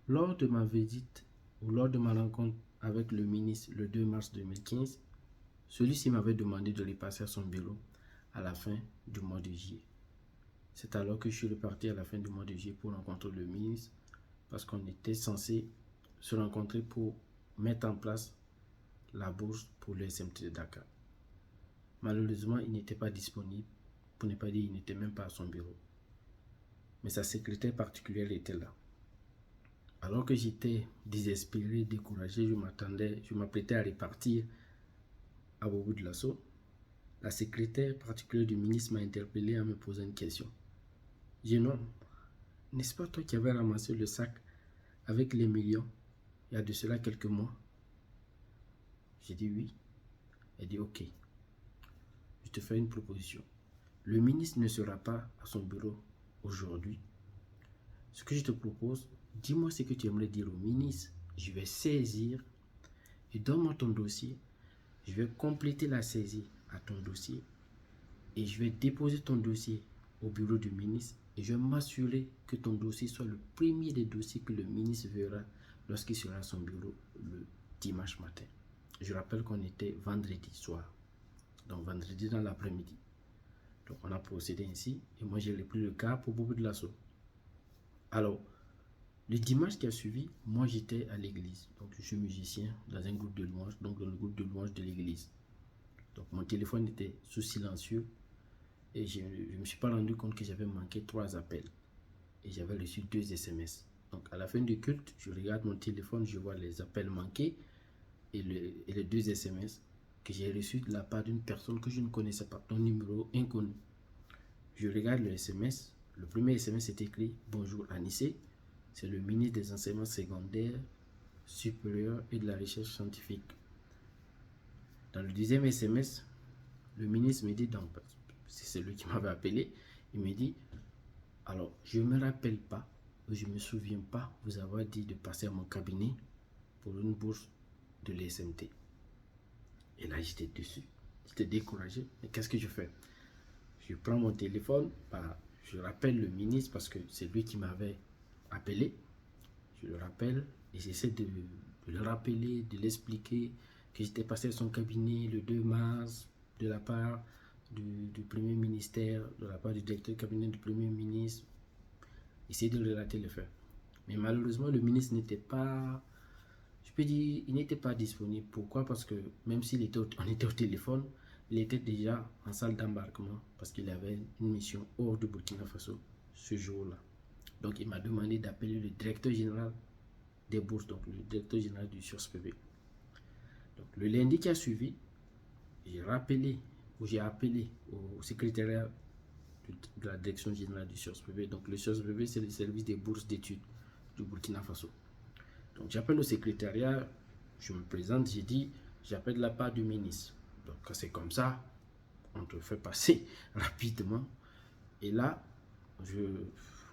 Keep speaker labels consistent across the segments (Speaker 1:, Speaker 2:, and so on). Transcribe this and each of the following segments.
Speaker 1: Lors de ma visite ou lors de ma rencontre avec le ministre le 2 mars 2015, celui-ci m'avait demandé de les passer à son bureau à la fin du mois de juillet. C'est alors que je suis reparti à la fin du mois de juillet pour rencontrer le ministre parce qu'on était censé se rencontrer pour mettre en place la bourse pour le SMT de Dakar. Malheureusement, il n'était pas disponible, pour ne pas dire il n'était même pas à son bureau. Mais sa secrétaire particulière était là. Alors que j'étais désespéré, découragé, je m'apprêtais à repartir à Bobo de Lasso, la secrétaire particulière du ministre m'a interpellé en me posant une question. Jeune homme, n'est-ce pas toi qui avais ramassé le sac avec les millions il y a de cela quelques mois? J'ai dit oui. Elle dit ok, je te fais une proposition. Le ministre ne sera pas à son bureau aujourd'hui. Ce que je te propose, dis-moi ce que tu aimerais dire au ministre. Je vais saisir et donne-moi ton dossier. Je vais compléter la saisie à ton dossier et je vais déposer ton dossier au bureau du ministre et je vais m'assurer que ton dossier soit le premier des dossiers que le ministre verra lorsqu'il sera à son bureau le dimanche matin. Je rappelle qu'on était vendredi soir, donc vendredi dans l'après-midi. Donc on a procédé ainsi et moi j'ai pris le cas pour Bobo de Lasso. Alors, le dimanche qui a suivi, moi j'étais à l'église. Donc je suis musicien dans un groupe de louanges, donc dans le groupe de louanges de l'église. Donc mon téléphone était sous silencieux et je ne me suis pas rendu compte que j'avais manqué 3 appels. Et j'avais reçu 2 SMS. Donc à la fin du culte, je regarde mon téléphone, je vois les appels manqués et les 2 SMS que j'ai reçus de la part d'une personne que je ne connaissais pas, un numéro inconnu. Je regarde le SMS. Le premier SMS est écrit « Bonjour Anissé ». C'est le ministre des enseignements secondaires, supérieurs et de la recherche scientifique. Dans le deuxième SMS, le ministre me dit, donc, c'est celui qui m'avait appelé, il me dit, alors, je ne me rappelle pas, je ne me souviens pas vous avoir dit de passer à mon cabinet pour une bourse de l'SMT. Et là, j'étais dessus, j'étais découragé, mais qu'est-ce que je fais? Je prends mon téléphone, je rappelle le ministre parce que c'est lui qui m'avait appelé. Je le rappelle et j'essaie de le rappeler, de l'expliquer que j'étais passé à son cabinet le 2 mars de la part du Premier ministère, de la part du directeur du cabinet du Premier ministre. Essayer de relater le fait. Mais malheureusement, le ministre n'était pas, je peux dire, il n'était pas disponible. Pourquoi? Parce que même on était au téléphone, il était déjà en salle d'embarquement parce qu'il avait une mission hors de Burkina Faso ce jour-là. Donc il m'a demandé d'appeler le directeur général des bourses, donc le directeur général du SURSPV. Donc le lundi qui a suivi, j'ai appelé au secrétariat de la direction générale du SURSPV. Donc le SURSPV, c'est le service des bourses d'études du Burkina Faso. Donc j'appelle au secrétariat, je me présente, j'ai dit, j'appelle de la part du ministre. Donc quand c'est comme ça, on te fait passer rapidement. Et là,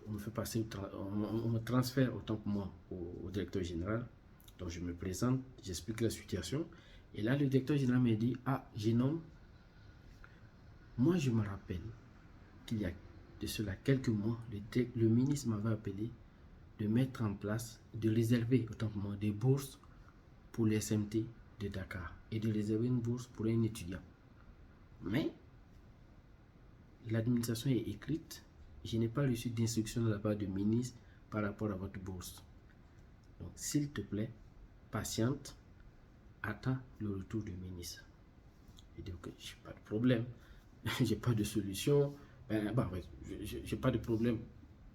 Speaker 1: on me transfère autant que moi au directeur général. Donc je me présente, j'explique la situation. Et là, le directeur général me dit, ah, jeune homme, moi je me rappelle qu'il y a de cela quelques mois, le ministre m'avait appelé de mettre en place, de réserver autant que moi des bourses pour les SMT de Dakar et de réserver une bourse pour un étudiant. Mais l'administration est écrite, je n'ai pas reçu d'instruction de la part du ministre par rapport à votre bourse. Donc, s'il te plaît, patiente, attends le retour du ministre. Je dis, ok, j'ai pas de problème, j'ai pas de solution, j'ai pas de problème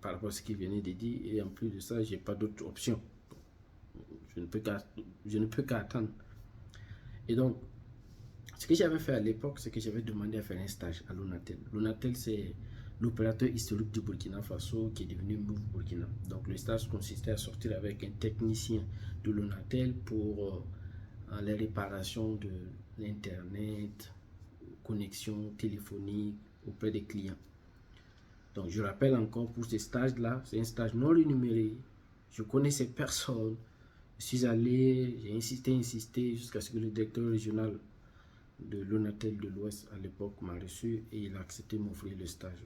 Speaker 1: par rapport à ce qu'il venait de dire, et en plus de ça, j'ai pas d'autre option. Je ne peux qu'à attendre. Et donc, ce que j'avais fait à l'époque, c'est que j'avais demandé à faire un stage à l'ONATEL. L'ONATEL, c'est l'opérateur historique du Burkina Faso qui est devenu Move Burkina. Donc le stage consistait à sortir avec un technicien de l'ONATEL pour les réparations de l'internet, connexion téléphonique auprès des clients. Donc je rappelle encore, pour ce stage-là, c'est un stage non rémunéré. Je connaissais personne. Je suis allé, j'ai insisté jusqu'à ce que le directeur régional de l'ONATEL de l'Ouest à l'époque m'a reçu et il a accepté de m'offrir le stage.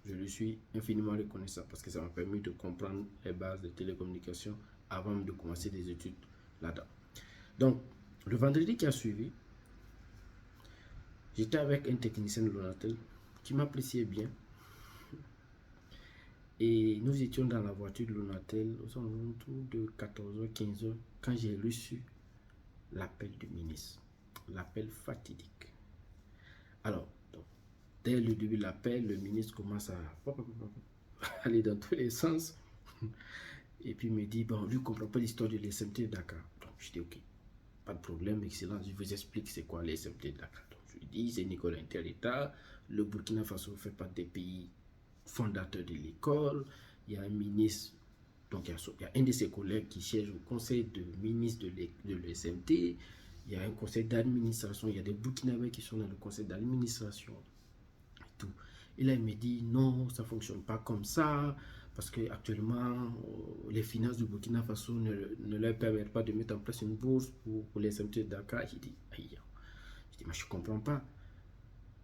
Speaker 1: Je lui suis infiniment reconnaissant parce que ça m'a permis de comprendre les bases de télécommunications avant de commencer des études là-dedans. Donc, le vendredi qui a suivi, j'étais avec un technicien de Lonatel qui m'appréciait bien. Et nous étions dans la voiture de Lonatel aux alentours de 14h, 15h quand j'ai reçu l'appel du ministre. L'appel fatidique. Alors, dès le début de l'appel, le ministre commence à aller dans tous les sens. Et puis il me dit, bon, lui ne comprend pas l'histoire de l'SMT de Dakar. Donc je dis, ok, pas de problème, excellence, je vous explique c'est quoi l'SMT de Dakar. Donc je lui dis, c'est une école inter-État, le Burkina Faso fait partie des pays fondateurs de l'école, il y a un ministre, donc il y a un de ses collègues qui siège au conseil de ministre de l'SMT, il y a un conseil d'administration, il y a des Burkinabés qui sont dans le conseil d'administration. Tout. Et là, il me dit, non, ça ne fonctionne pas comme ça, parce qu'actuellement, les finances du Burkina Faso ne leur permettent pas de mettre en place une bourse pour les SMT de Dakar. J'ai dit, aïe. Je dis, mais je ne comprends pas.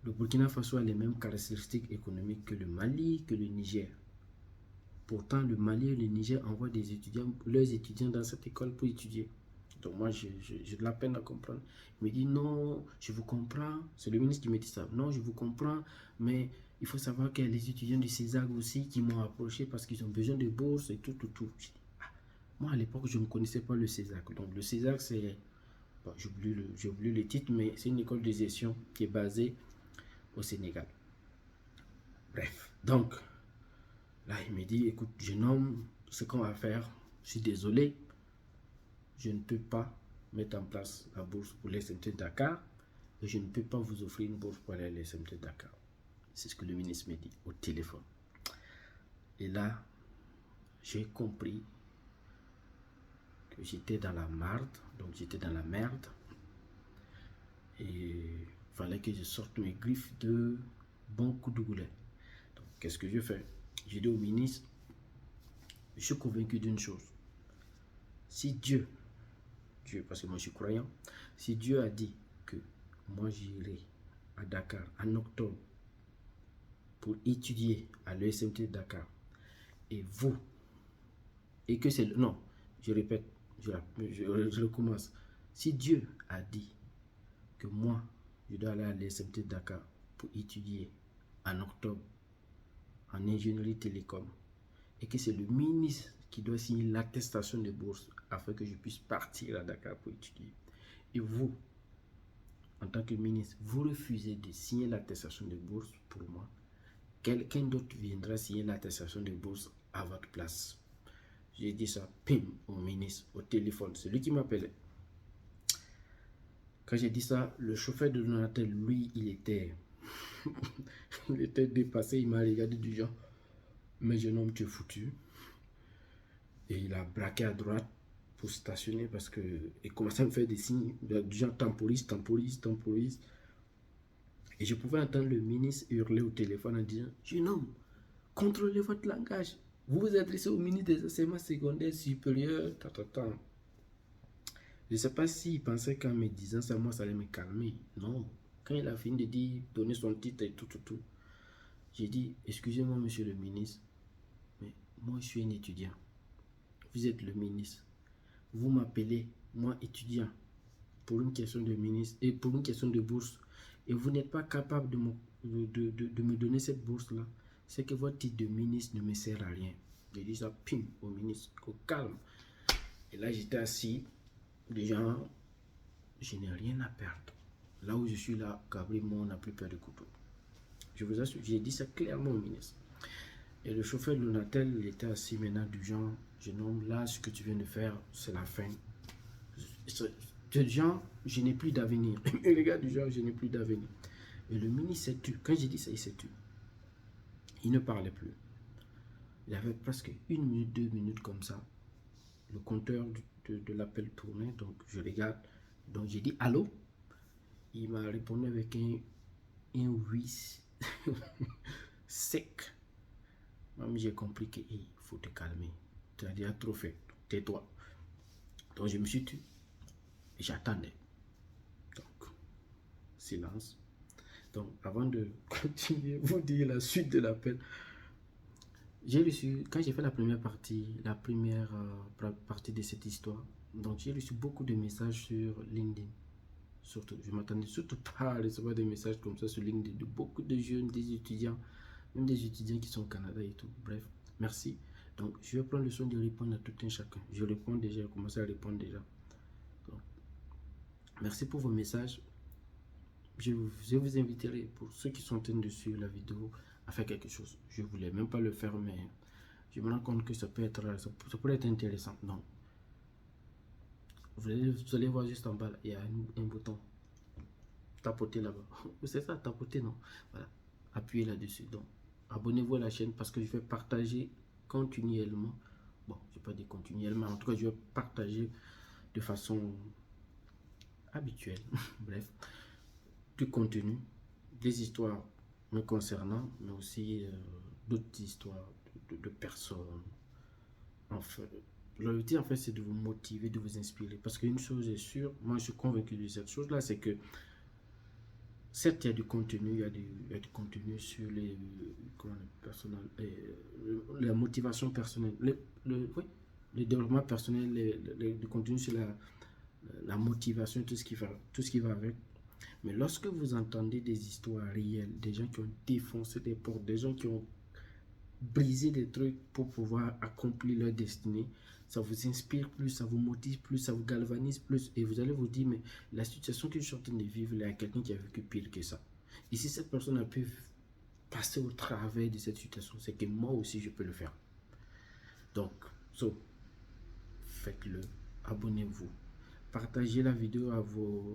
Speaker 1: Le Burkina Faso a les mêmes caractéristiques économiques que le Mali, que le Niger. Pourtant, le Mali et le Niger envoient leurs étudiants dans cette école pour étudier. Donc moi, j'ai de la peine à comprendre. Il me dit, non, je vous comprends. C'est le ministre qui me dit ça. Non, je vous comprends, mais il faut savoir qu'il y a les étudiants du CESAC aussi qui m'ont approché parce qu'ils ont besoin de bourses et tout. Moi, à l'époque, je ne connaissais pas le CESAC. Donc le CESAC, c'est... Bon, j'ai oublié le titre, mais c'est une école de gestion qui est basée au Sénégal. Bref, donc, là, il me dit, écoute, jeune homme, ce qu'on va faire, je suis désolé, je ne peux pas mettre en place la bourse pour les SMT de Dakar et je ne peux pas vous offrir une bourse pour aller à l'SMT de Dakar. C'est ce que le ministre me dit au téléphone. Et là, j'ai compris que j'étais dans la marde, donc j'étais dans la merde. Et il fallait que je sorte mes griffes de bons coups de goulet. Donc, qu'est-ce que je fais? J'ai dit au ministre, je suis convaincu d'une chose. Si Dieu, parce que moi je suis croyant, si Dieu a dit que moi j'irai à Dakar en octobre pour étudier à l'ESMT de Dakar, et vous, et que c'est... Non, je répète, je recommence. Si Dieu a dit que moi, je dois aller à l'ESMT de Dakar pour étudier en octobre en ingénierie télécom, et que c'est le ministre qui doit signer l'attestation de bourse afin que je puisse partir à Dakar pour étudier, et vous, en tant que ministre, vous refusez de signer l'attestation de bourse pour moi, quelqu'un d'autre viendra signer l'attestation de bourse à votre place. J'ai dit ça, pim, au ministre, au téléphone, c'est lui qui m'appelait. Quand j'ai dit ça, le chauffeur de Lonatel, lui, il était dépassé, il m'a regardé du genre, mais jeune homme, tu es foutu. Et il a braqué à droite pour stationner parce que il commençait à me faire des signes du genre temporise. Et je pouvais entendre le ministre hurler au téléphone en disant, jeune homme, contrôlez votre langage. Vous vous adressez au ministre des enseignements secondaires supérieurs. Je ne sais pas s'il pensait qu'en me disant ça, moi, ça allait me calmer. Non. Quand il a fini de dire, donner son titre et tout, j'ai dit, excusez-moi, monsieur le ministre, mais moi, je suis un étudiant. Vous êtes le ministre. Vous m'appelez, moi, étudiant, pour une question de ministre et pour une question de bourse. Et vous n'êtes pas capable de me donner cette bourse-là. C'est que votre titre de ministre ne me sert à rien. J'ai dit ça, pim, au ministre, au calme. Et là, j'étais assis, déjà, je n'ai rien à perdre. Là où je suis là, Gabriel, moi, on n'a plus peur de couteau. Je vous assure, j'ai dit ça clairement au ministre. Et le chauffeur de Lonatel, il était assis maintenant du genre, jeune homme, là, ce que tu viens de faire, c'est la fin. Du genre, je n'ai plus d'avenir. Et les gars du genre, je n'ai plus d'avenir. Et le ministre s'est tu. Quand j'ai dit ça, il s'est tu. Il ne parlait plus. Il avait presque 1 minute, 2 minutes comme ça. Le compteur de l'appel tournait, donc je regarde. Donc j'ai dit allô. Il m'a répondu avec un oui sec. Même j'ai compris qu'il faut te calmer. Tu as déjà trop fait. Tais-toi. Donc je me suis tué. Et j'attendais. Donc, silence. Donc avant de continuer, vous dire la suite de l'appel, J'ai reçu, quand j'ai fait la première partie de cette histoire, donc j'ai reçu beaucoup de messages sur LinkedIn. Surtout, je m'attendais surtout pas à recevoir des messages comme ça sur LinkedIn de beaucoup de jeunes, des étudiants, même des étudiants qui sont au Canada et tout. Bref, merci. Donc, je vais prendre le soin de répondre à tout un chacun. Je réponds déjà, j'ai commencé à répondre déjà. Donc, merci pour vos messages. Je vous inviterai, pour ceux qui sont en train de suivre la vidéo, à faire quelque chose. Je voulais même pas le faire, mais je me rends compte que ça pourrait être intéressant. Donc, vous allez voir juste en bas, il y a un bouton. Tapoter là-bas. C'est ça, tapoter, non? Voilà. Appuyez là-dessus. Donc, abonnez-vous à la chaîne parce que je vais partager continuellement. Bon, je ne vais pas dire continuellement, en tout cas, je vais partager de façon habituelle. Bref, du contenu, des histoires me concernant, mais aussi d'autres histoires de personnes. Enfin, l'objectif, en fait, c'est de vous motiver, de vous inspirer. Parce qu'une chose est sûre, moi, je suis convaincu de cette chose-là, c'est que certes, il y a du contenu, il y a du contenu sur la motivation personnelle, oui, le développement personnel, le contenu sur la motivation, tout ce qui va avec. Mais lorsque vous entendez des histoires réelles, des gens qui ont défoncé des portes, des gens qui ont brisé des trucs pour pouvoir accomplir leur destinée, ça vous inspire plus, ça vous motive plus, ça vous galvanise plus. Et vous allez vous dire, mais la situation que je suis en train de vivre, il y a quelqu'un qui a vécu pire que ça. Et si cette personne a pu passer au travers de cette situation, c'est que moi aussi, je peux le faire. Donc, faites-le. Abonnez-vous. Partagez la vidéo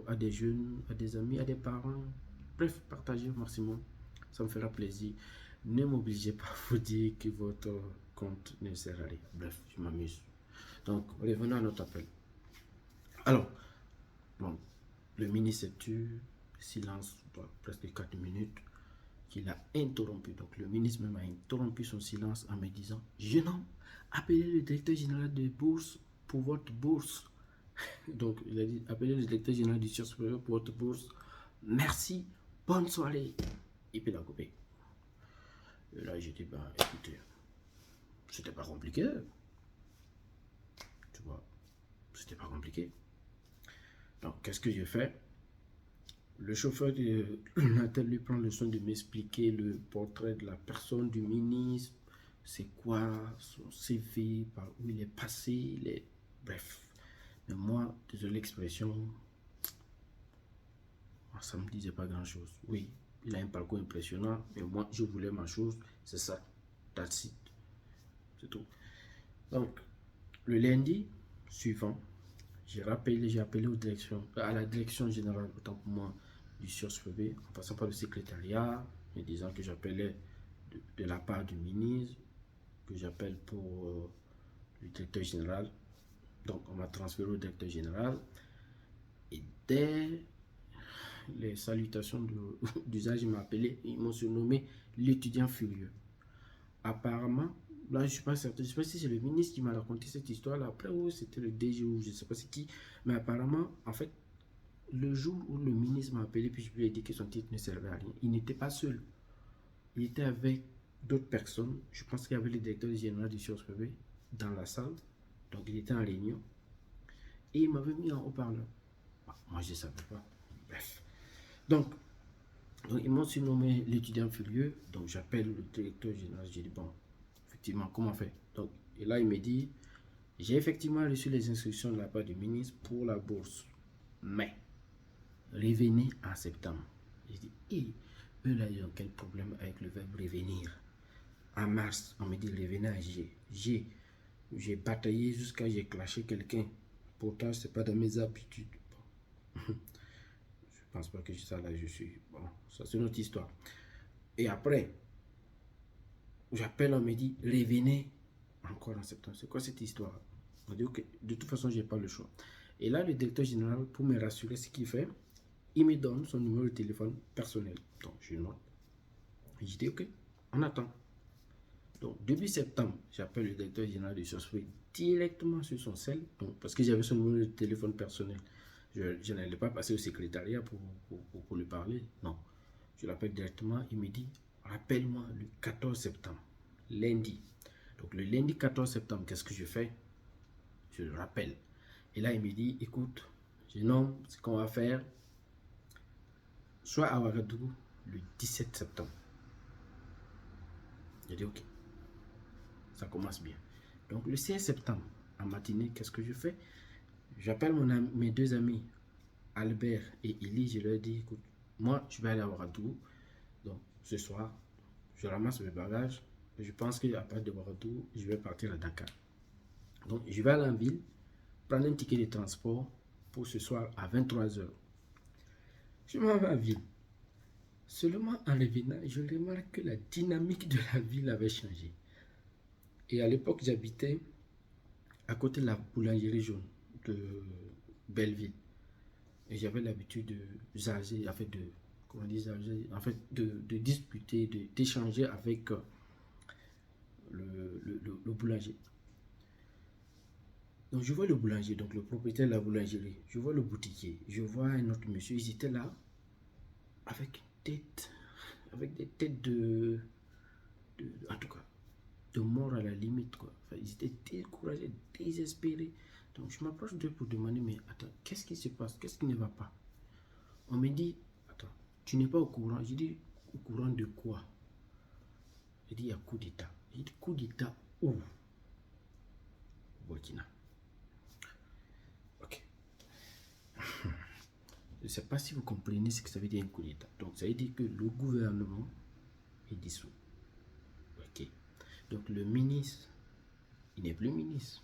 Speaker 1: à des jeunes, à des amis, à des parents. Bref, partagez au maximum. Ça me fera plaisir. Ne m'obligez pas à vous dire que votre compte ne sert à rien. Bref, je m'amuse. Donc, revenons à notre appel. Alors, bon, le ministre s'est tu, silence, presque 4 minutes, qu'il a interrompu. Donc, le ministre même a interrompu son silence en me disant, jeune homme, appelez le directeur général de bourse pour votre bourse. Donc, il a dit, appelez le directeur général du Sciences supérieures pour votre bourse. Merci, bonne soirée. Et puis, il a coupé. Et là, j'ai dit, bah, écoutez, c'était pas compliqué. Tu vois, c'était pas compliqué. Donc, qu'est-ce que j'ai fait? Le chauffeur de Natel lui prend le soin de m'expliquer le portrait de la personne, du ministre, c'est quoi son CV, par où il est passé, bref. Mais moi, désolé l'expression, ça me disait pas grand-chose. Oui, il a un parcours impressionnant, mais moi, je voulais ma chose, c'est ça. That's it. C'est tout. Donc, le lundi suivant, j'ai appelé à la direction générale, autant pour moi, du SURSPB, en passant par le secrétariat, me disant que j'appelais de la part du ministre, que j'appelle pour le directeur général. Donc, on m'a transféré au directeur général. Et dès les salutations d'usage, ils m'ont appelé, ils m'ont surnommé l'étudiant furieux. Apparemment, là, je ne suis pas certain, je ne sais pas si c'est le ministre qui m'a raconté cette histoire-là, après, ou c'était le DG, ou je ne sais pas c'est qui, mais apparemment, en fait, le jour où le ministre m'a appelé, puis je lui ai dit que son titre ne servait à rien, il n'était pas seul. Il était avec d'autres personnes. Je pense qu'il y avait le directeur général du SURSPB dans la salle. Donc, il était en réunion. Et il m'avait mis en haut-parleur. Moi, je ne savais pas. Bref. Donc, ils m'ont surnommé l'étudiant furieux. Donc, j'appelle le directeur général. J'ai dit, bon, effectivement, comment on fait? Donc, et là, il me dit, j'ai effectivement reçu les instructions de la part du ministre pour la bourse. Mais, revenez en septembre. J'ai dit, eux là, ils ont quel problème avec le verbe revenir? En mars, on me dit revenez à G. J'ai bataillé jusqu'à j'ai clashé quelqu'un. Pourtant, c'est pas dans mes habitudes. Bon. Je pense pas que ça là, je suis. Bon, ça c'est notre histoire. Et après, j'appelle, on me dit revenez encore en septembre. C'est quoi cette histoire? On dit ok, de toute façon, j'ai pas le choix. Et là, le directeur général, pour me rassurer, ce qu'il fait, il me donne son numéro de téléphone personnel. Donc, je note. Et je dis ok, on attend. Donc, début septembre, j'appelle le directeur général de SURSPB directement sur son cell, donc, parce que j'avais son numéro de téléphone personnel. Je n'allais pas passer au secrétariat pour lui parler. Non. Je l'appelle directement. Il me dit, rappelle-moi le 14 septembre. lundi. Donc le lundi 14 septembre, qu'est-ce que je fais? Je le rappelle. Et là, il me dit, écoute, jeune homme, ce qu'on va faire, soit à Ouagadougou le 17 septembre. J'ai dit, ok, ça commence bien. Donc le 16 septembre, en matinée, qu'est-ce que je fais? J'appelle mes deux amis, Albert et Élie, je leur dis, écoute, moi, je vais aller à Ouagadougou. Donc ce soir, je ramasse mes bagages. Et je pense qu'à partir de Ouagadougou, je vais partir à Dakar. Donc je vais aller en ville, prendre un ticket de transport pour ce soir à 23 h. Je m'en vais en ville. Seulement en revenant, je remarque que la dynamique de la ville avait changé. Et à l'époque, j'habitais à côté de la boulangerie jaune de Belleville. Et j'avais l'habitude de jaser, en fait, de discuter, d'échanger avec le boulanger. Donc je vois le boulanger, donc le propriétaire de la boulangerie, je vois le boutiquier, je vois un autre monsieur, ils étaient là avec des têtes en tout cas, de mort à la limite, quoi. Enfin, ils étaient découragés, désespérés. Donc je m'approche d'eux pour demander, mais attends, qu'est-ce qui se passe? Qu'est-ce qui ne va pas? On me dit, attends, tu n'es pas au courant. J'ai dit, au courant de quoi? J'ai dit, il y a coup d'État. J'ai dit, coup d'État où? Burkina. Ok. Je ne sais pas si vous comprenez ce que ça veut dire un coup d'État. Donc ça veut dire que le gouvernement est dissous. Ok. Donc le ministre, il n'est plus ministre.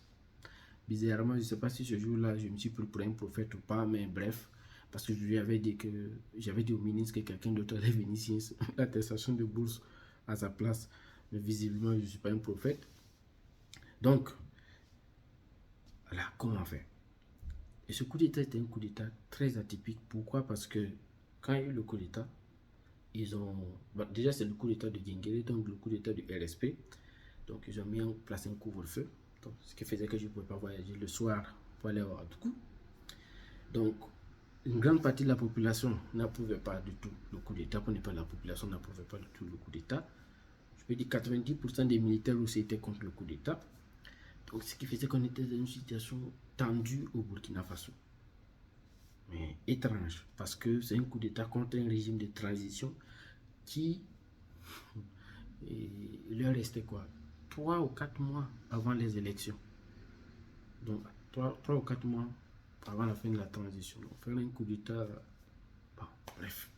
Speaker 1: Bizarrement, je ne sais pas si ce jour-là, je me suis pris pour un prophète ou pas, mais bref, parce que je lui avais dit que j'avais dit au ministre que quelqu'un d'autre allait venir signer l'attestation de bourse à sa place. Mais visiblement, je ne suis pas un prophète. Donc, là, comment faire? Et ce coup d'État était un coup d'État très atypique. Pourquoi? Parce que quand il y a eu le coup d'État, ils ont... Bon, déjà, c'est le coup d'État de Guinguéré, donc le coup d'État du RSP. Donc, ils ont mis en place un couvre-feu. Donc, ce qui faisait que je ne pouvais pas voyager le soir pour aller à Ouagadougou. Donc, une grande partie de la population n'approuvait pas du tout le coup d'État. Pour ne pas la population n'approuvait pas du tout le coup d'État. Je peux dire 90% des militaires aussi étaient contre le coup d'État. Donc, ce qui faisait qu'on était dans une situation tendue au Burkina Faso. Mais étrange, parce que c'est un coup d'État contre un régime de transition qui il leur restait quoi? 3 ou 4 mois avant les élections. Donc, 3 ou 4 mois avant la fin de la transition. Donc, faire un coup d'État, bon, bref.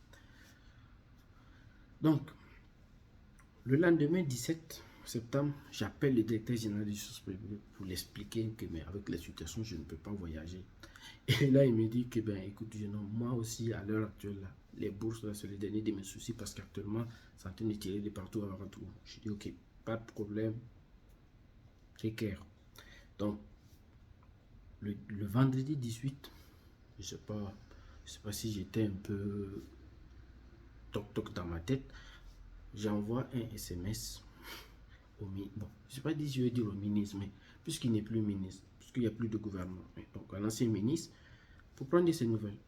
Speaker 1: Donc, le lendemain 17 septembre, j'appelle le directeur général des ressources publiques pour l'expliquer que mais avec la situation, je ne peux pas voyager. Et là, il me dit que, ben, écoute, moi aussi, à l'heure actuelle, là, les bourses, là, c'est le dernier de mes soucis parce qu'actuellement, ça est en train de tirer de partout à Ouagadougou. Je dis, ok, pas de problème, c'est clair. Donc, le vendredi 18, je sais pas si j'étais un peu toc-toc dans ma tête, j'envoie un SMS au ministre. Bon, je ne sais pas si je vais dire au ministre, mais puisqu'il n'est plus ministre, puisqu'il n'y a plus de gouvernement, donc à l'ancien ministre, pour prendre ses nouvelles.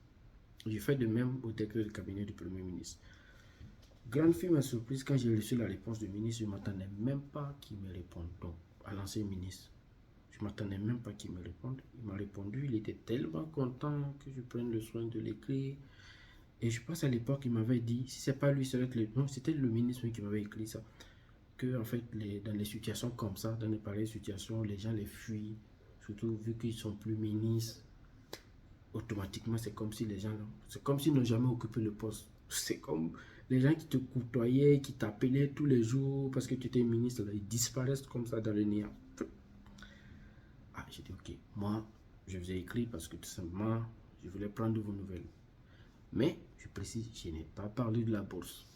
Speaker 1: J'ai fait de même au directeur du cabinet du Premier ministre. Grande fut ma surprise quand j'ai reçu la réponse du ministre, je ne m'attendais même pas qu'il me réponde. Donc, à l'ancien ministre, je ne m'attendais même pas qu'il me réponde. Il m'a répondu, il était tellement content que je prenne le soin de l'écrire. Et je pense à l'époque, il m'avait dit, si c'est pas lui, c'était le ministre qui m'avait écrit ça. Que en fait, dans les situations comme ça, dans les pareilles situations, les gens les fuient, surtout vu qu'ils sont plus ministres. Automatiquement, c'est comme si les gens, c'est comme s'ils n'ont jamais occupé le poste. C'est comme les gens qui te côtoyaient, qui t'appelaient tous les jours parce que tu étais ministre, là, ils disparaissent comme ça dans le néant. Ah, j'ai dit, ok, moi, je vous ai écrit parce que tout simplement, je voulais prendre vos nouvelles. Mais, je précise, je n'ai pas parlé de la bourse.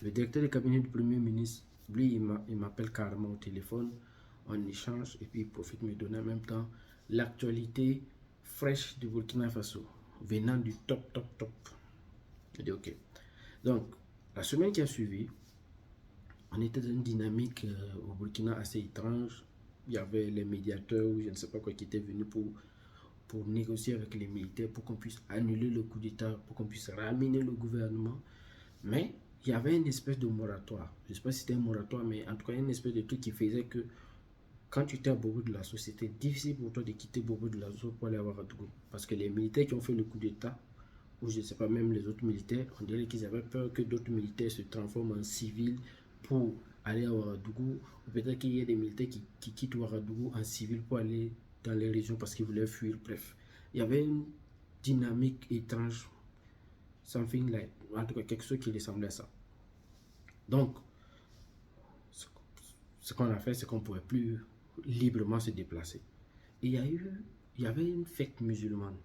Speaker 1: Le directeur du cabinet du Premier ministre, lui, il m'appelle carrément au téléphone, on échange et puis il profite de me donner en même temps l'actualité fraîche du Burkina Faso, venant du top. Je dis ok. Donc, la semaine qui a suivi, on était dans une dynamique au Burkina assez étrange. Il y avait les médiateurs ou je ne sais pas quoi qui étaient venus pour négocier avec les militaires pour qu'on puisse annuler le coup d'État, pour qu'on puisse ramener le gouvernement. Mais il y avait une espèce de moratoire. Je ne sais pas si c'était un moratoire, mais en tout cas, une espèce de truc qui faisait que quand tu étais à Bobo de la c'était difficile pour toi de quitter Bobo de la pour aller à Ouagadougou. Parce que les militaires qui ont fait le coup d'État, ou je ne sais pas, même les autres militaires, on dirait qu'ils avaient peur que d'autres militaires se transforment en civils pour aller à Ouagadougou, ou peut-être qu'il y ait des militaires qui quittent Ouagadougou en civil pour aller dans les régions parce qu'ils voulaient fuir. Bref, il y avait une dynamique étrange, something like, en tout cas quelque chose qui ressemblait à ça. Donc, ce qu'on a fait, c'est qu'on ne pouvait plus librement se déplacer. Et il y avait une fête musulmane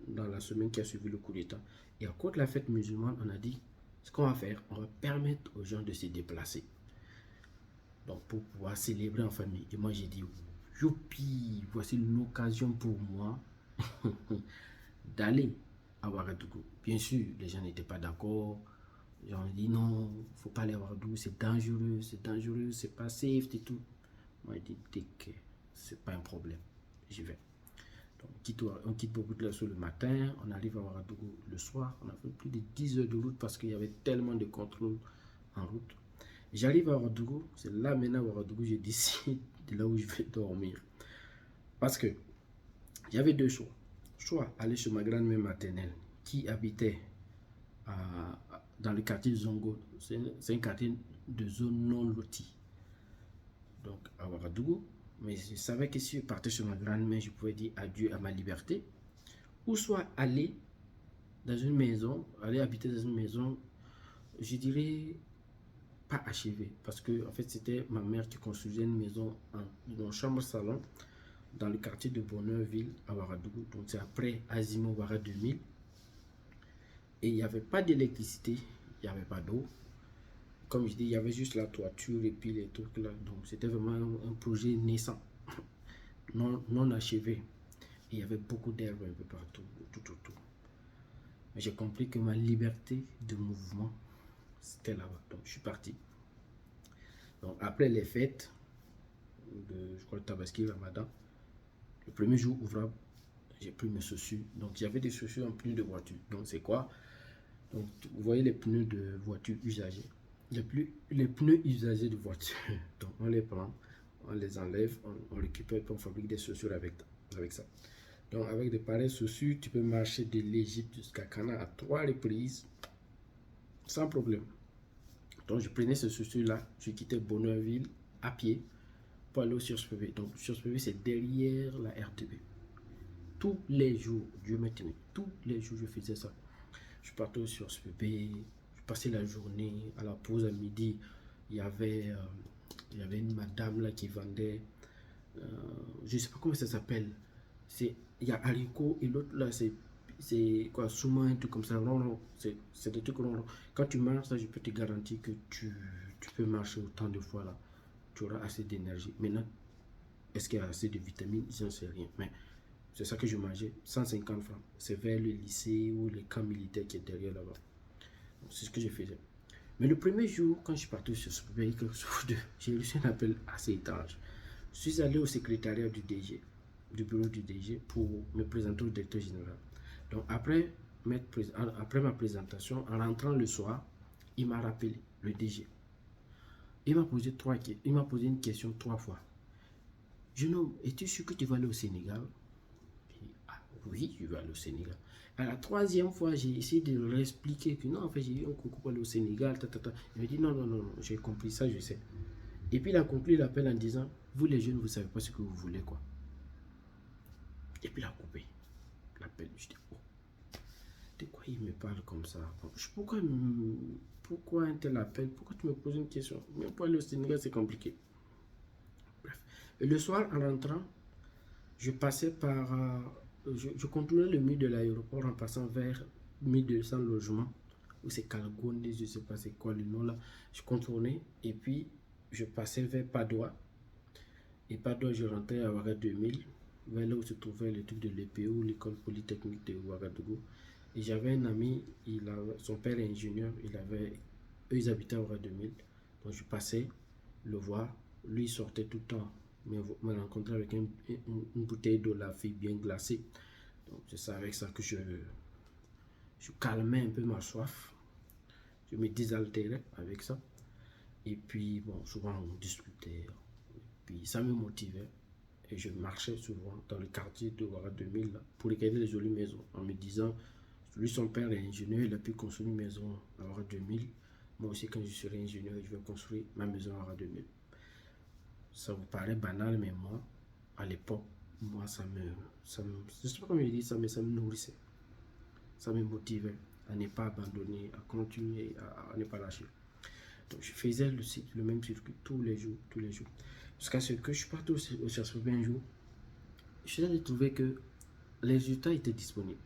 Speaker 1: dans la semaine qui a suivi le coup d'État. Et à cause de la fête musulmane, on a dit, ce qu'on va faire, on va permettre aux gens de se déplacer. Donc, pour pouvoir célébrer en famille. Et moi, j'ai dit, youpi, voici l'occasion pour moi d'aller à Ouagadougou. Bien sûr, les gens n'étaient pas d'accord. Les gens ont dit, non, il ne faut pas aller à Ouagadougou, c'est dangereux, c'est pas safe et tout. Moi, j'ai dit, c'est pas un problème, j'y vais. Donc, on quitte beaucoup de la le matin, on arrive à Ouagadougou le soir. On a fait plus de 10 heures de route parce qu'il y avait tellement de contrôles en route. J'arrive à Ouagadougou, c'est là maintenant à Ouagadougou, je décide de là où je vais dormir. Parce que il y avait deux choix. Soit aller chez ma grand-mère maternelle qui habitait dans le quartier Zongo. C'est un quartier de zone non lotie. Donc à Ouagadougou. Mais je savais que si je partais chez ma grand-mère, je pouvais dire adieu à ma liberté. Ou soit aller dans une maison, aller habiter dans une maison, je dirais pas achevée. Parce que en fait, c'était ma mère qui construisait une maison en chambre-salon dans le quartier de Bonneurville à Ouagadougou. Donc c'est après Azimo Ouara 2000. Et il n'y avait pas d'électricité, il n'y avait pas d'eau. Comme je dis, il y avait juste la toiture et puis les trucs là. Donc c'était vraiment un projet naissant, non achevé. Et il y avait beaucoup d'herbes un peu partout, tout autour. Mais j'ai compris que ma liberté de mouvement, c'était là-bas. Donc je suis parti. Donc après les fêtes, je crois, le Tabaski, Ramadan, le premier jour ouvrable, j'ai pris mes chaussures. Donc j'avais des chaussures en pneus de voiture. Donc c'est quoi? Donc vous voyez les pneus de voiture usagés. Les pneus usagés de voiture. Donc on les prend, on les enlève, on récupère, puis on fabrique des chaussures avec ça. Donc avec de pareilles chaussures, tu peux marcher de l'Égypte jusqu'à Cana à 3 reprises sans problème. Donc je prenais ces chaussures-là, je quittais Bonneurville à pied pour aller au SURSPV. Donc SURSPV c'est derrière la RTB. Tous les jours, Dieu m'a tenu, tous les jours je faisais ça. Je partais au SURSPV, je passais la journée, à la pause à midi, il y avait une madame là qui vendait, je ne sais pas comment ça s'appelle, il y a haricot et l'autre là c'est quoi, souvent un truc comme ça, non, c'est des trucs ronds. Quand tu marches là, je peux te garantir que tu peux marcher autant de fois là, tu auras assez d'énergie. Maintenant, est-ce qu'il y a assez de vitamines? Je n'en sais rien, mais c'est ça que je mangeais, 150 francs. C'est vers le lycée ou les camps militaires qui est derrière là-bas. C'est ce que je faisais. Mais le premier jour, quand je suis parti sur ce pays, j'ai reçu un appel assez étrange. Je suis allé au secrétariat du DG, du bureau du DG, pour me présenter au directeur général. Donc après ma présentation, en rentrant le soir, il m'a rappelé, le DG. Il m'a posé une question 3 fois. Jeune homme, es-tu sûr que tu vas aller au Sénégal? Oui, je vais aller au Sénégal. À la 3e fois, j'ai essayé de leur expliquer que non, en fait, j'ai eu un concours pour aller au Sénégal. Il m'a dit non, j'ai compris ça, je sais. Et puis il a conclu l'appel en disant, vous les jeunes, vous ne savez pas ce que vous voulez, quoi. Et puis il a coupé l'appel. Je dis, oh, de quoi il me parle comme ça? Pourquoi un tel appel? Pourquoi tu me poses une question? Même pour aller au Sénégal, c'est compliqué. Bref. Et le soir, en rentrant, je passais par... je contournais le mur de l'aéroport en passant vers 1200 logements, ou c'est Calgone, je ne sais pas c'est quoi le nom là. Je contournais et puis je passais vers Padoua. Et Padoua, je rentrais à Ouaga 2000, vers là où se trouvait le truc de l'EPO, l'école polytechnique de Ouagadougou. Et j'avais un ami, son père est ingénieur, eux ils habitaient à Ouaga 2000. Donc je passais le voir, lui il sortait tout le temps me rencontrer avec une bouteille d'eau la fille bien glacée. Donc c'est ça, avec ça que je calmais un peu ma soif. Je me désaltérais avec ça. Et puis, bon, souvent on discutait. Puis ça me motivait. Et je marchais souvent dans le quartier de Ouara 2000 là, pour regarder les jolies maisons en me disant, lui son père est ingénieur, il a pu construire une maison à Ouara 2000. Moi aussi quand je serai ingénieur, je vais construire ma maison à Ouara 2000. Ça vous paraît banal, mais moi, à l'époque, moi je ne sais pas comment je dis ça, mais ça me nourrissait. Ça me motivait à ne pas abandonner, à continuer, à ne pas lâcher. Donc je faisais le même circuit tous les jours, tous les jours. Jusqu'à ce que je suis parti au chercheur un jour, je suis allé trouver que les résultats étaient disponibles.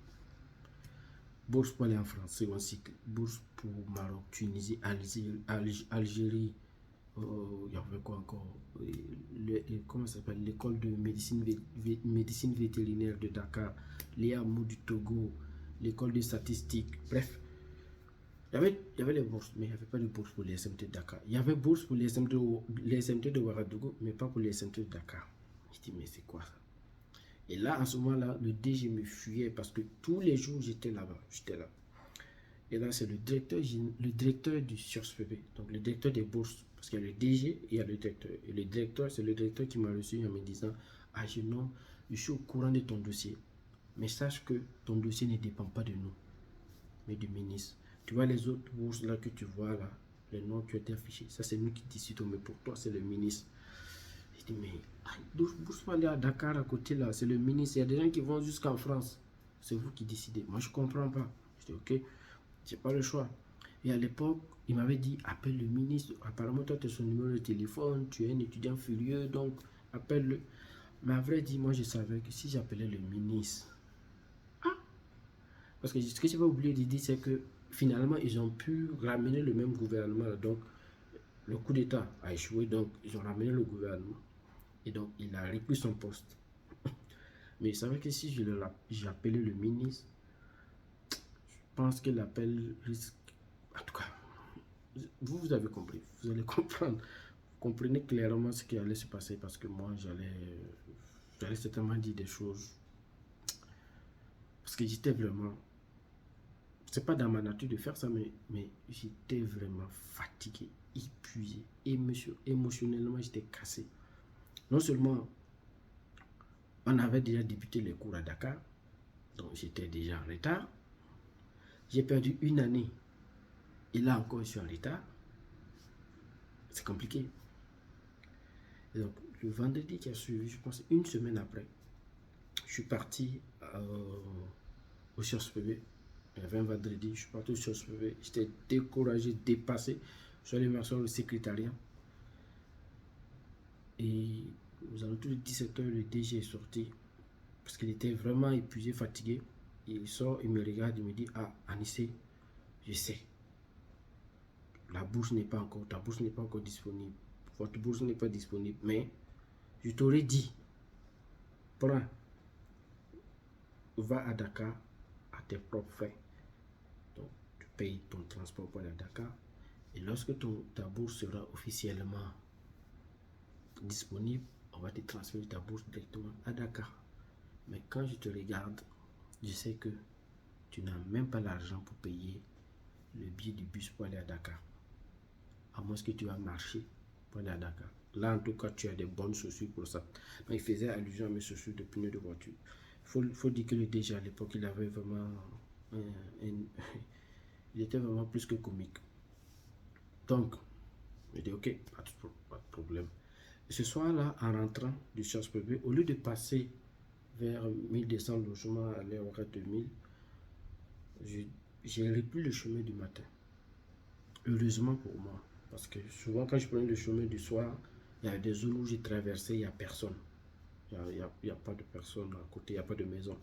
Speaker 1: Bourse pour aller en France, second cycle. Bourse pour Maroc, Tunisie, Algérie. Il y avait quoi encore? Comment ça s'appelle? L'école de médecine vétérinaire de Dakar, l'EAMO du Togo, l'école de statistique. Bref, il y avait les bourses, mais il n'y avait pas de bourse pour les SMT de Dakar. Il y avait bourse pour les SMT de Ouagadougou, mais pas pour les SMT de Dakar. Je dis, mais c'est quoi ça? Et là, en ce moment-là, le DG me fuyait parce que tous les jours, j'étais là-bas. J'étais là. Et là, c'est le directeur du SURSPB, donc le directeur des bourses. Parce qu'il y a le DG et il y a le directeur. Et le directeur, c'est le directeur qui m'a reçu en me disant, ah, je suis au courant de ton dossier. Mais sache que ton dossier ne dépend pas de nous, mais du ministre. Tu vois les autres bourses là que tu vois là, les noms qui ont été affichés, ça c'est nous qui décidons, mais pour toi c'est le ministre. Je dis, mais bourse pour aller à Dakar à côté là, c'est le ministre. Il y a des gens qui vont jusqu'en France. C'est vous qui décidez. Moi je comprends pas. Je dis, ok, j'ai pas le choix. Et à l'époque, il m'avait dit, appelle le ministre. Apparemment, toi, tu as son numéro de téléphone, tu es un étudiant furieux, donc appelle-le. Mais à vrai dire, moi, je savais que si j'appelais le ministre, parce que ce que je vais oublier de dire, c'est que finalement, ils ont pu ramener le même gouvernement. Donc, le coup d'État a échoué, donc ils ont ramené le gouvernement. Et donc, il a repris son poste. Mais je savais que si j'appelais le ministre, je pense que l'appel risque... En tout cas, vous avez compris, vous allez comprendre. Vous comprenez clairement ce qui allait se passer parce que moi, j'allais certainement dire des choses. Parce que j'étais vraiment... C'est pas dans ma nature de faire ça, mais j'étais vraiment fatigué, épuisé, émotionnellement, j'étais cassé. Non seulement on avait déjà débuté les cours à Dakar, donc j'étais déjà en retard. J'ai perdu une année et là encore je suis en retard. C'est compliqué. Et donc le vendredi qui a suivi, je pense une semaine après, je suis parti au SURSPB. Il y avait un vendredi, je suis parti au SURSPB. J'étais découragé, dépassé. Je suis allé m'asseoir au secrétariat. Et aux alentours de 17h, le DG est sorti parce qu'il était vraiment épuisé, fatigué. Il sort, il me regarde, il me dit, ah, Anissé, je sais, ta bourse n'est pas encore disponible. Votre bourse n'est pas disponible, mais je t'aurais dit, prends, va à Dakar à tes propres frais. Donc, tu payes ton transport pour aller à Dakar. Et lorsque ta bourse sera officiellement disponible, on va te transférer ta bourse directement à Dakar. Mais quand je te regarde, je sais que tu n'as même pas l'argent pour payer le billet du bus pour aller à Dakar. À moins que tu vas marcher pour aller à Dakar. Là, en tout cas, tu as des bonnes chaussures pour ça. Donc, il faisait allusion à mes chaussures de pneus de voiture. Il faut dire que le DG à l'époque, il avait vraiment... il était vraiment plus que comique. Donc, je dis, ok, pas de problème. Et ce soir-là, en rentrant du SURSPB, au lieu de passer vers 1200 logements à l'heure 2000, j'ai repris le chemin du matin. Heureusement pour moi, parce que souvent quand je prenais le chemin du soir, il y a des zones où j'ai traversé, il n'y a personne. Il n'y a pas de personne à côté, il n'y a pas de maison.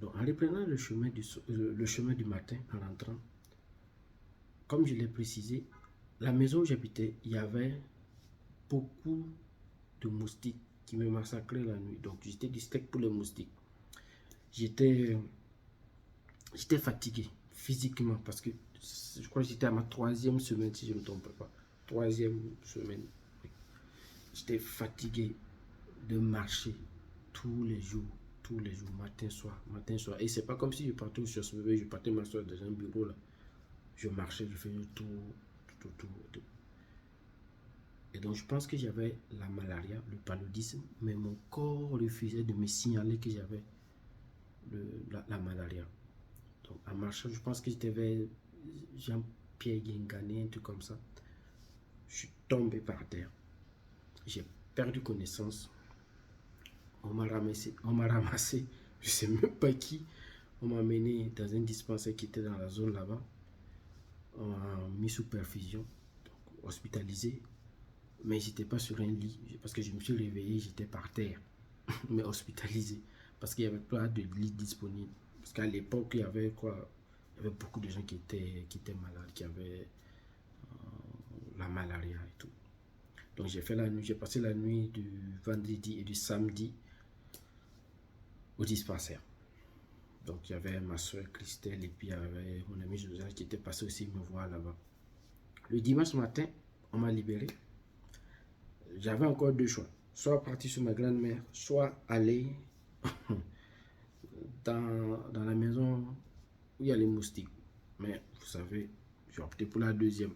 Speaker 1: Donc en reprenant le chemin du matin, en rentrant, comme je l'ai précisé, la maison où j'habitais, il y avait beaucoup de moustiques qui me massacraient la nuit. Donc j'étais du steak pour les moustiques. J'étais fatigué physiquement parce que je crois que j'étais à ma 3e semaine, si je ne me trompe pas. 3e semaine. Oui. J'étais fatigué de marcher tous les jours. tous les jours, matin, soir, matin, soir. Et c'est pas comme si je partais au Chosbebe, je partais m'asseoir dans un bureau là. Je marchais, je faisais tout. Et donc, je pense que j'avais la malaria, le paludisme, mais mon corps refusait de me signaler que j'avais la malaria. Donc, en marchant, je pense que j'étais vers Jean-Pierre Guingané, un truc comme ça. Je suis tombé par terre. J'ai perdu connaissance. On m'a ramassé, je ne sais même pas qui. On m'a mené dans un dispensaire qui était dans la zone là-bas. On m'a mis sous perfusion, donc hospitalisé. Mais j'étais pas sur un lit, parce que je me suis réveillé, j'étais par terre, mais hospitalisé, parce qu'il n'y avait pas de lit disponible. Parce qu'à l'époque, il y avait quoi? Il y avait beaucoup de gens qui étaient malades, qui avaient la malaria et tout. Donc j'ai passé la nuit du vendredi et du samedi au dispensaire. Donc il y avait ma soeur Christelle et puis il y avait mon ami Joseph qui était passé aussi me voir là-bas. Le dimanche matin, on m'a libéré. J'avais encore deux choix. Soit partir sur ma grand-mère, soit aller dans la maison où il y a les moustiques. Mais vous savez, j'ai opté pour la deuxième.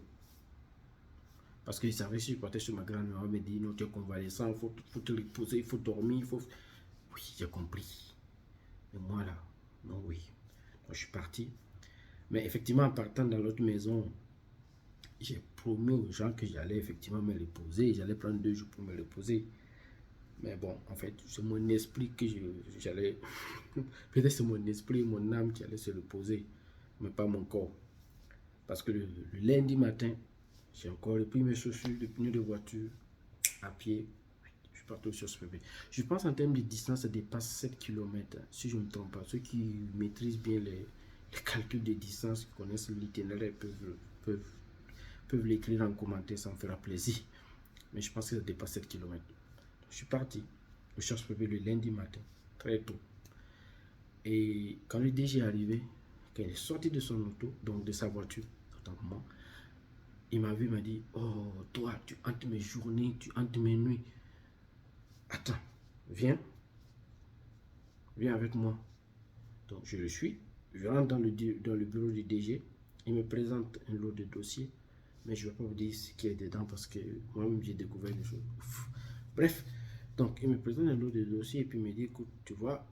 Speaker 1: Parce que je savais que si je partais sur ma grand-mère, on me dit non, tu es convalescent, il faut te reposer, il faut dormir, il faut... Oui, j'ai compris. Mais moi là, non, oui. Donc, je suis parti. Mais effectivement, en partant dans l'autre maison, j'ai promis aux gens que j'allais effectivement me reposer. J'allais prendre 2 jours pour me reposer. Mais bon, en fait, c'est mon esprit que j'allais... Peut-être c'est mon esprit et mon âme qui allaient se reposer, mais pas mon corps. Parce que le lundi matin, j'ai encore repris mes chaussures, les pneus de voiture, à pied. Je suis parti sur ce bébé. Je pense en termes de distance, ça dépasse 7 km, si je ne me trompe pas. Ceux qui maîtrisent bien les calculs de distance, qui connaissent l'itinéraire, peuvent l'écrire en commentaire, ça me fera plaisir. Mais je pense que ça dépasse 7 km. Je suis parti au Cherche-Bébé le lundi matin, très tôt. Et quand le DG est arrivé, quand il est sorti de son auto, donc de sa voiture, autant il m'a vu, il m'a dit, oh, toi, tu hantes mes journées, tu hantes mes nuits. Attends, viens avec moi. Donc je le suis, je rentre dans le bureau du DG, il me présente un lot de dossiers, mais je ne vais pas vous dire ce qui est dedans parce que moi-même j'ai découvert des choses. Bref, donc il me présente un lot de dossiers et puis il me dit, écoute, tu vois,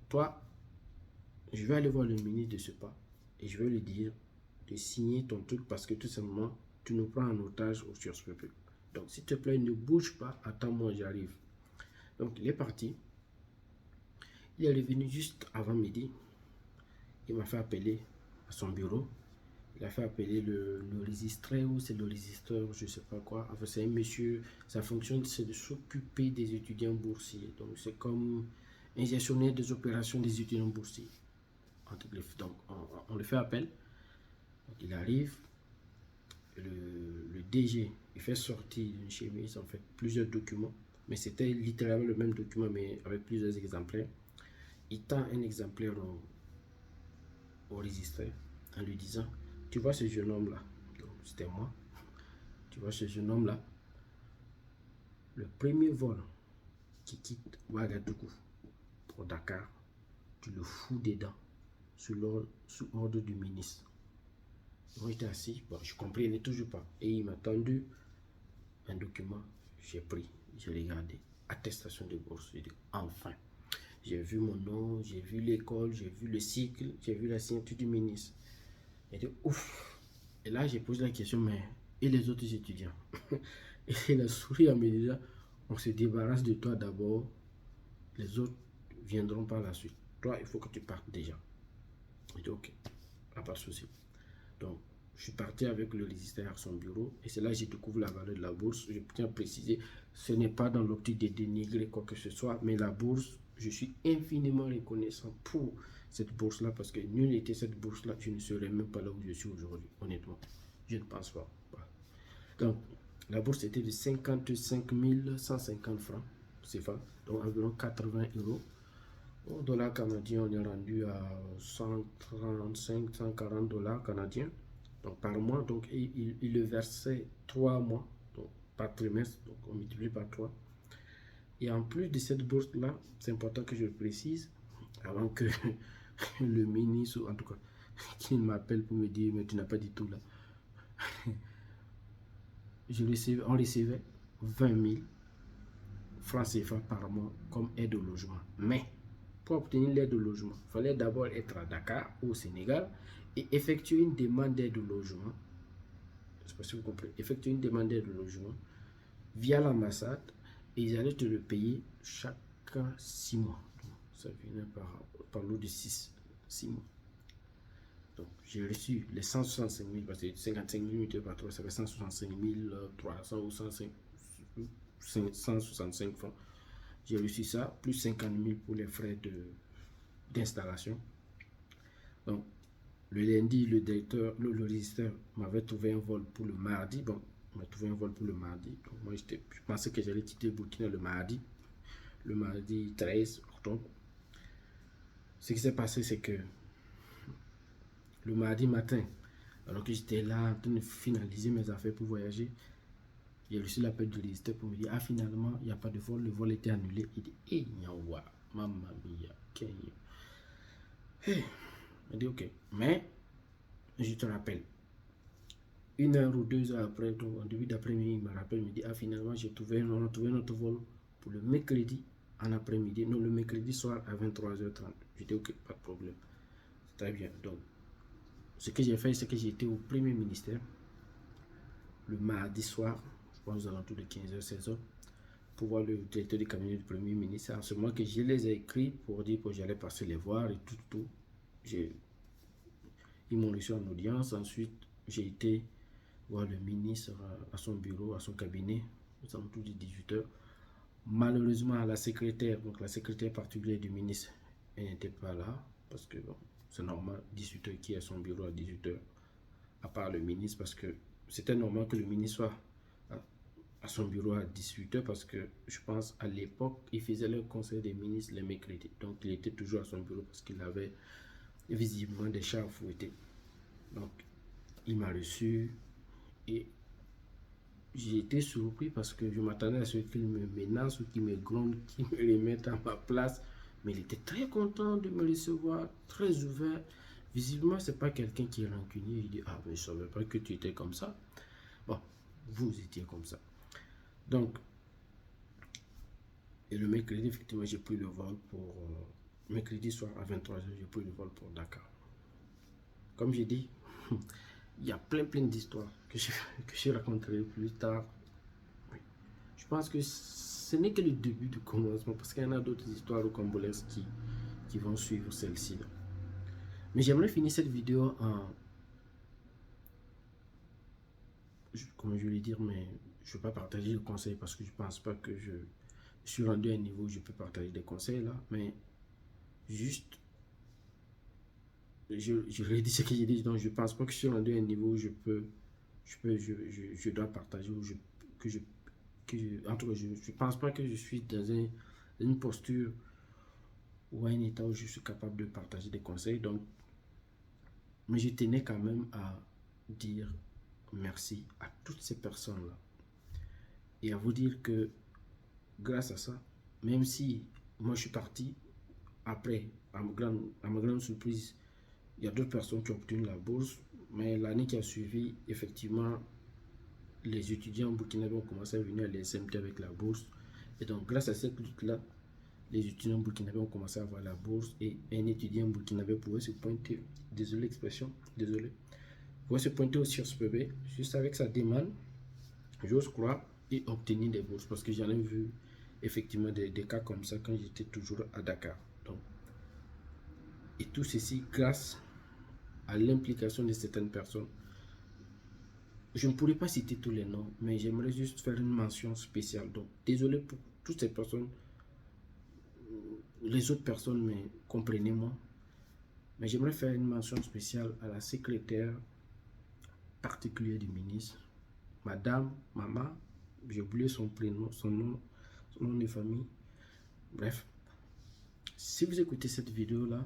Speaker 1: toi, je vais aller voir le ministre de ce pas et je vais lui dire de signer ton truc parce que tout simplement, tu nous prends en otage au Cherche-Bébé. Donc s'il te plaît, ne bouge pas, attends-moi, j'arrive. Donc il est parti. Il est revenu juste avant midi. Il m'a fait appeler à son bureau. Il a fait appeler le registraire ou c'est le registraire, je ne sais pas quoi. Enfin, c'est un monsieur, sa fonction c'est de s'occuper des étudiants boursiers. Donc c'est comme un gestionnaire des opérations des étudiants boursiers. Donc on le fait appel. Donc, il arrive. Le DG, il fait sortir d'une chemise en fait plusieurs documents. Mais c'était littéralement le même document mais avec plusieurs exemplaires. Il tend un exemplaire au registraire en lui disant, tu vois ce jeune homme là, donc c'était moi, tu vois ce jeune homme là, le premier vol qui quitte Ouagadougou pour Dakar, tu le fous dedans sous ordre du ministre. Moi j'étais assis, bon, je comprenais toujours pas et il m'a tendu un document, j'ai pris, j'ai regardé, attestation de bourse, j'ai dit enfin. J'ai vu mon nom, j'ai vu l'école, j'ai vu le cycle, j'ai vu la signature du ministre. Et dit ouf. Et là, j'ai posé la question, mais et les autres étudiants? Et il a souri en me disant, on se débarrasse de toi d'abord, les autres viendront par la suite. Toi, il faut que tu partes déjà. J'ai dit ok, pas de souci. Donc, je suis parti avec le registraire à son bureau et c'est là que j'ai découvert la valeur de la bourse. Je tiens à préciser, ce n'est pas dans l'optique de dénigrer quoi que ce soit, mais la bourse, je suis infiniment reconnaissant pour cette bourse-là parce que nul n'était cette bourse-là, je ne serais même pas là où je suis aujourd'hui, honnêtement. Je ne pense pas. Donc, la bourse était de 55 150 francs CFA, donc environ 80 euros. Au dollar canadien, on est rendu à 135, 140 dollars canadiens donc par mois. Donc, il le versait 3 mois, donc par trimestre, donc on multiplie par 3. Et en plus de cette bourse-là, c'est important que je le précise, avant que le ministre, ou en tout cas, qu'il m'appelle pour me dire, mais tu n'as pas dit tout là. On recevait 20 000 francs CFA par mois comme aide au logement. Mais pour obtenir l'aide au logement, il fallait d'abord être à Dakar, au Sénégal, et effectuer une demande d'aide au logement. Je ne sais pas si vous comprenez. Effectuer une demande d'aide au logement via l'ambassade, et ils allaient te le payer chaque 6 mois. Donc, ça venait par lot de 6 mois. Donc, j'ai reçu les 165 000, parce que 55 000 multiplié par 3, ça fait 165 300 ou 165 francs. J'ai reçu ça, plus 50 000 pour les frais d'installation. Donc, le lundi, le directeur, le régisseur m'avait trouvé un vol pour le mardi. Bon, il m'a trouvé un vol pour le mardi. Donc, moi, je pensais que j'allais quitter Burkina le mardi 13 octobre. Ce qui s'est passé, c'est que le mardi matin, alors que j'étais là en train de finaliser mes affaires pour voyager, j'ai reçu l'appel du régisseur pour me dire, ah, finalement, il n'y a pas de vol, le vol était annulé. Il dit, eh, Nyawa, mamma mia, Kenya. Hey. Il dit, ok, mais je te rappelle, 1 heure ou 2 heures après, donc en début d'après-midi, il me rappelle, il me dit, ah, finalement, on a trouvé notre vol pour le mercredi en après-midi, non, le mercredi soir à 23h30. Je dis, ok, pas de problème. Très bien. Donc, ce que j'ai fait, c'est que j'ai été au premier ministère le mardi soir, je pense aux alentours de 15h, 16h, pour voir le directeur du cabinet du premier ministre. C'est en ce moment que je les ai écrits pour dire que j'allais passer les voir et tout. Ils m'ont reçu en audience. Ensuite, j'ai été voir le ministre à son bureau, à son cabinet, aux alentours de 18h. Malheureusement, la secrétaire particulière du ministre, elle n'était pas là, parce que bon, c'est normal, 18h, qui est à son bureau à 18h, à part le ministre, parce que c'était normal que le ministre soit à son bureau à 18h, parce que je pense à l'époque, il faisait le conseil des ministres les mercredis. Donc, il était toujours à son bureau parce qu'il avait visiblement des chats à fouetter. Donc, il m'a reçu et j'ai été surpris parce que je m'attendais à ce qu'il me menace ou qu'il me gronde, qu'il me remette à ma place. Mais il était très content de me recevoir, très ouvert. Visiblement, c'est pas quelqu'un qui est rancunier. Il dit, ah, mais je savais pas que tu étais comme ça. Bon, vous étiez comme ça. Donc, et le mercredi, effectivement, j'ai pris le vol pour... mercredi soir à 23h, j'ai pris le vol pour Dakar. Comme j'ai dit, il y a plein d'histoires que je raconterai plus tard. Oui. Je pense que ce n'est que le début du commencement, parce qu'il y en a d'autres histoires congolaises qui vont suivre celle-ci. Mais j'aimerais finir cette vidéo en... Comment je vais dire, mais je ne vais pas partager le conseil parce que je ne pense pas que je suis rendu à un niveau où je peux partager des conseils là, mais juste, je redis ce que j'ai dit, donc je ne pense pas que je suis rendu à un niveau où je dois partager, ou en tout cas, je ne pense pas que je suis dans une posture ou à un état où je suis capable de partager des conseils, donc, mais je tenais quand même à dire merci à toutes ces personnes-là et à vous dire que grâce à ça, même si moi je suis parti, après, à ma grande surprise, il y a d'autres personnes qui ont obtenu la bourse, mais l'année qui a suivi, effectivement, les étudiants burkinabés ont commencé à venir à l'SMT avec la bourse. Et donc, grâce à cette lutte-là, les étudiants burkinabés ont commencé à avoir la bourse et un étudiant burkinabé pouvait se pointer, désolé l'expression, pouvait se pointer au CIRSPB juste avec sa demande, j'ose croire, et obtenir des bourses, parce que j'en ai vu effectivement des cas comme ça quand j'étais toujours à Dakar. Donc, et tout ceci grâce à l'implication de certaines personnes. Je ne pourrais pas citer tous les noms, mais j'aimerais juste faire une mention spéciale. Donc, désolé pour toutes ces personnes, les autres personnes, mais comprenez-moi. Mais j'aimerais faire une mention spéciale à la secrétaire particulière du ministre, Madame Mama, j'ai oublié son prénom, son nom de famille. Bref, si vous écoutez cette vidéo-là,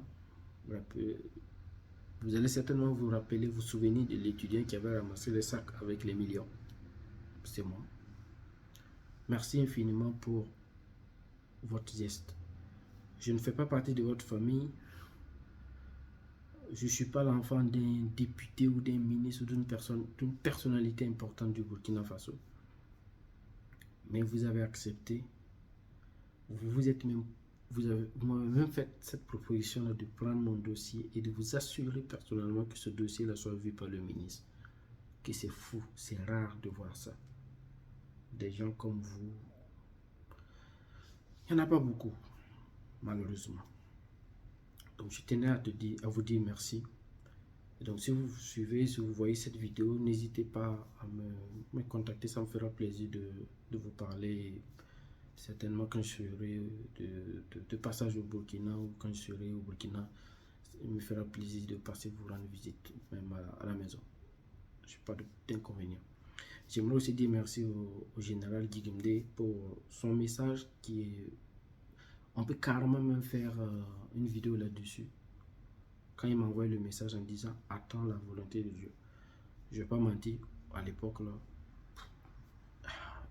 Speaker 1: vous allez certainement vous souvenir de l'étudiant qui avait ramassé les sacs avec les millions. C'est moi. Merci infiniment pour votre geste. Je ne fais pas partie de votre famille. Je ne suis pas l'enfant d'un député ou d'un ministre ou d'une personnalité importante du Burkina Faso. Mais vous avez accepté, vous m'avez même fait cette proposition-là de prendre mon dossier et de vous assurer personnellement que ce dossier-là soit vu par le ministre. Que c'est fou, c'est rare de voir ça. Des gens comme vous, il n'y en a pas beaucoup, malheureusement. Donc je tenais à vous dire merci. Et donc si vous suivez, si vous voyez cette vidéo, n'hésitez pas à me contacter, ça me fera plaisir de vous parler. Certainement quand je serai de passage au Burkina ou quand je serai au Burkina, il me fera plaisir de passer vous rendre visite, même à la maison. Je n'ai pas d'inconvénient. J'aimerais aussi dire merci au général Guigimde pour son message qui est... On peut carrément même faire une vidéo là-dessus. Quand il m'envoie le message en disant « Attends la volonté de Dieu ». Je ne vais pas mentir, à l'époque là,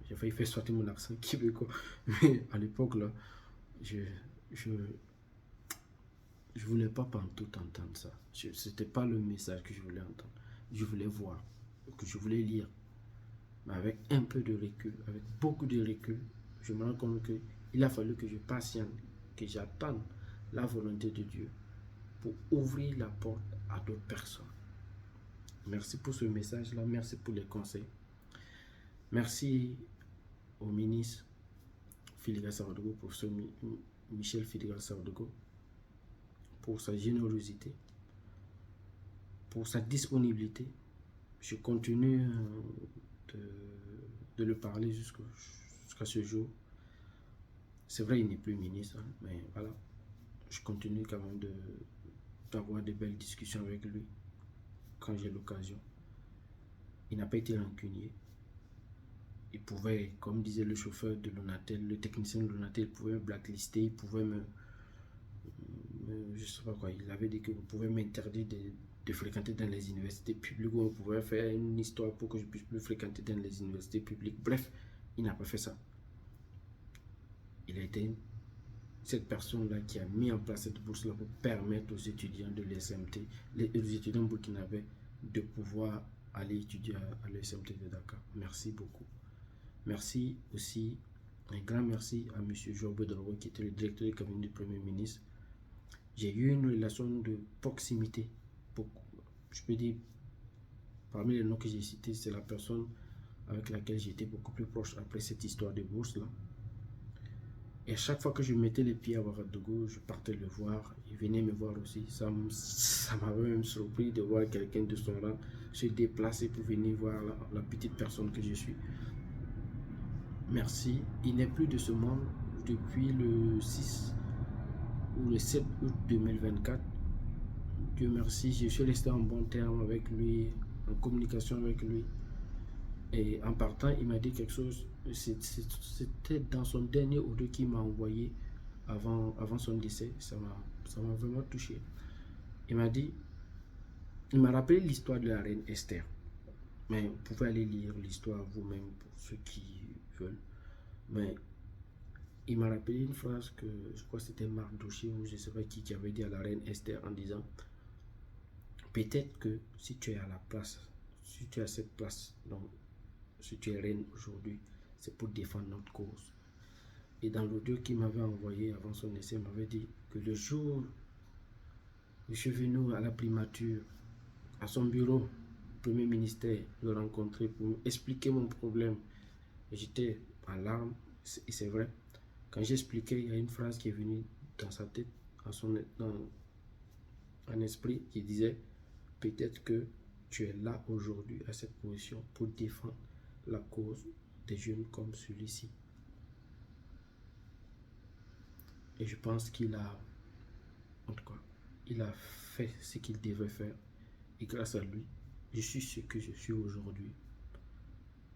Speaker 1: j'ai failli faire sortir mon accent québécois. Mais à l'époque là, je voulais pas pantoute entendre ça. C'était pas le message que je voulais entendre. Je voulais voir, que je voulais lire. Mais avec un peu de recul, avec beaucoup de recul, je me rends compte qu'il a fallu que je patiente, que j'attende la volonté de Dieu pour ouvrir la porte à d'autres personnes. Merci pour ce message-là, merci pour les conseils. Merci au ministre Filiga Saodogo, professeur Michel Filiga Saodogo, pour sa générosité, pour sa disponibilité. Je continue de le parler jusqu'à ce jour. C'est vrai, il n'est plus ministre, hein, mais voilà, je continue quand même d'avoir de belles discussions avec lui quand j'ai l'occasion. Il n'a pas été rancunier. Il pouvait, comme disait le chauffeur de Lonatel, le technicien de Lonatel, il pouvait me blacklister, il pouvait je sais pas quoi, il avait dit que vous pouvez m'interdire de fréquenter dans les universités publiques, ou on pouvait faire une histoire pour que je puisse plus fréquenter dans les universités publiques. Bref, il n'a pas fait ça. Il a été cette personne-là qui a mis en place cette bourse-là pour permettre aux étudiants de l'ESMT, les étudiants burkinabés, de pouvoir aller étudier à l'ESMT de Dakar. Merci beaucoup. Merci aussi, un grand merci à M. Jobo Dorogo, qui était le directeur du cabinet du Premier ministre. J'ai eu une relation de proximité. Je peux dire, parmi les noms que j'ai cités, c'est la personne avec laquelle j'étais beaucoup plus proche après cette histoire de bourse-là. Et à chaque fois que je mettais les pieds à Ouagadougou, je partais le voir. Il venait me voir aussi. Ça m'avait même surpris de voir quelqu'un de son rang se déplacer pour venir voir la petite personne que je suis. Merci. Il n'est plus de ce monde depuis le 6 ou le 7 août 2024. Dieu merci, je suis resté en bon terme avec lui, en communication avec lui. Et en partant, il m'a dit quelque chose. C'était dans son dernier audio qu'il m'a envoyé avant son décès. Ça m'a vraiment touché. Il m'a rappelé l'histoire de la reine Esther. Mais vous pouvez aller lire l'histoire vous-même pour ceux qui veulent. Mais il m'a rappelé une phrase que je crois que c'était Marc Doucher ou je ne sais pas qui avait dit à la reine Esther en disant: peut-être que si tu es à la place, si tu es à cette place, donc si tu es reine aujourd'hui, c'est pour défendre notre cause. Et dans l'audio qu'il m'avait envoyé avant son décès, il m'avait dit que le jour où je suis venu à la primature, à son bureau, premier ministère, le rencontrer pour expliquer mon problème, j'étais en larmes. Et c'est vrai, quand j'expliquais, il y a une phrase qui est venue dans sa tête, en esprit, qui disait: peut-être que tu es là aujourd'hui à cette position pour défendre la cause des jeunes comme celui-ci. Et je pense qu'il a, en tout cas, il a fait ce qu'il devait faire. Et grâce à lui, je suis ce que je suis aujourd'hui.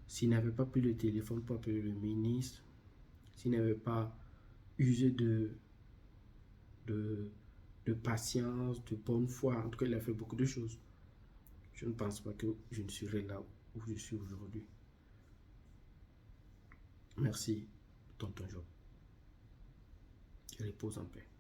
Speaker 1: S'il n'avait pas pris le téléphone pour appeler le ministre, s'il n'avait pas usé de patience, de bonne foi, en tout cas, il a fait beaucoup de choses. Je ne pense pas que je ne serais là où je suis aujourd'hui. Merci, tonton Job. Repose en paix.